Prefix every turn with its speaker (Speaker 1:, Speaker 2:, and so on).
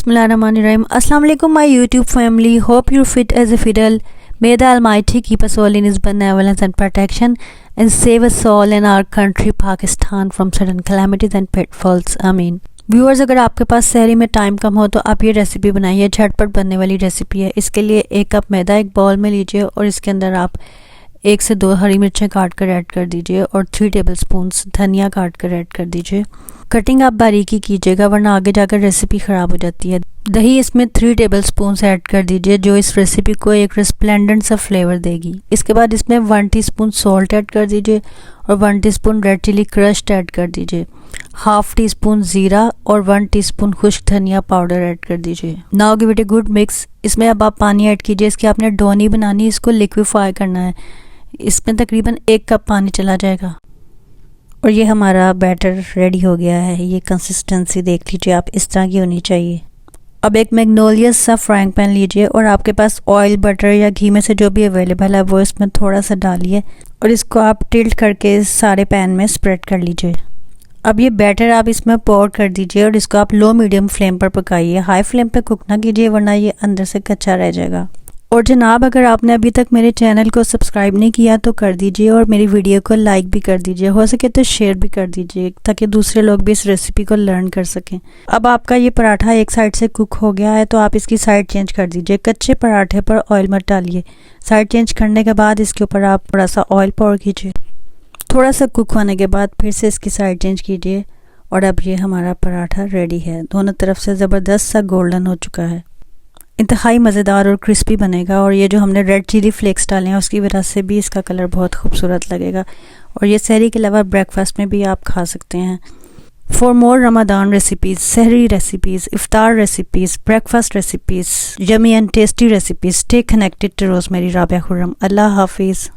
Speaker 1: Bismillahirrahmanirrahim. Assalamu alaikum my YouTube family. Hope you're fit as a fiddle. May the Almighty keep us all in His benevolence and protection and save us all in our country Pakistan from sudden calamities and pitfalls. Ameen. Viewers, अगर आपके पास सहरी में time कम हो तो आप ये recipe बनाइए. झटपट बनने वाली रेसिपी है. इसके लिए 1 कप मैदा एक बाउल में लीजिए और इसके अंदर आप 1 से 2 हरी मिर्चें काट कर ऐड कर दीजिए और 3 टेबलस्पून्स धनिया काट कर ऐड कर दीजिए. कटिंग आप बारीकी कीजिएगा वरना आगे जाकर रेसिपी ख़राब हो जाती है. दही इसमें 3 टेबलस्पून्स ऐड कर दीजिए जो इस रेसिपी को एक रिस्प्लेंडेंट सा फ्लेवर देगी. इसके बाद इसमें 1 टीस्पून सॉल्ट ऐड कर दीजिए और 1 teaspoon red chilli crushed add कर दीजिए. 1/2 टीस्पून ज़ीरा और 1 टीस्पून खुश्क धनिया पाउडर ऐड कर दीजिए. Now give it a good mix. इसमें अब आप पानी ऐड कीजिए. इसकी आपने डो नहीं बनानी, इसको लिक्विफाई करना है. इसमें तकरीबन 1 कप पानी चला जाएगा और ये हमारा बैटर रेडी हो गया है. ये कंसिस्टेंसी देख लीजिए आप, इस तरह की होनी चाहिए. अब एक मैग्नोलियस सा फ्राइंग पैन लीजिए और आपके पास ऑयल, बटर या घी में से जो भी अवेलेबल है वो इसमें थोड़ा सा डालिए और इसको आप टिल्ट करके सारे पैन में स्प्रेड कर लीजिए. अब ये बैटर आप इसमें पोर कर दीजिए और इसको आप लो मीडियम फ्लेम पर पकाइए. हाई फ्लेम पे कुक ना कीजिए वरना ये अंदर से कच्चा रह जाएगा. और जनाब, अगर आपने अभी तक मेरे चैनल को सब्सक्राइब नहीं किया तो कर दीजिए और मेरी वीडियो को लाइक भी कर दीजिए. हो सके तो शेयर भी कर दीजिए ताकि दूसरे लोग भी इस रेसिपी को लर्न कर सकें. अब आपका ये पराठा एक साइड से कुक हो गया है तो आप इसकी साइड चेंज कर दीजिए. कच्चे पराठे पर ऑयल मत डालिए. साइड चेंज करने के बाद इसके ऊपर आप थोड़ा सा ऑयल पोर कीजिए. थोड़ा सा कुक होने के बाद फिर से इसकी साइड चेंज कीजिए और अब ये हमारा पराठा रेडी है. दोनों तरफ से ज़बरदस्त सा गोल्डन हो चुका है. इंतहाई मज़ेदार और क्रिस्पी बनेगा और ये जो हमने रेड चिली फ्लेक्स डाले हैं उसकी वजह से भी इसका कलर बहुत खूबसूरत लगेगा. और ये सहरी के अलावा ब्रेकफास्ट में भी आप खा सकते हैं. For more Ramadan recipes, sehri recipes, iftar recipes, breakfast recipes, yummy and tasty recipes, stay connected to Rosemary Rabia Khurram. Allah हाफिज़.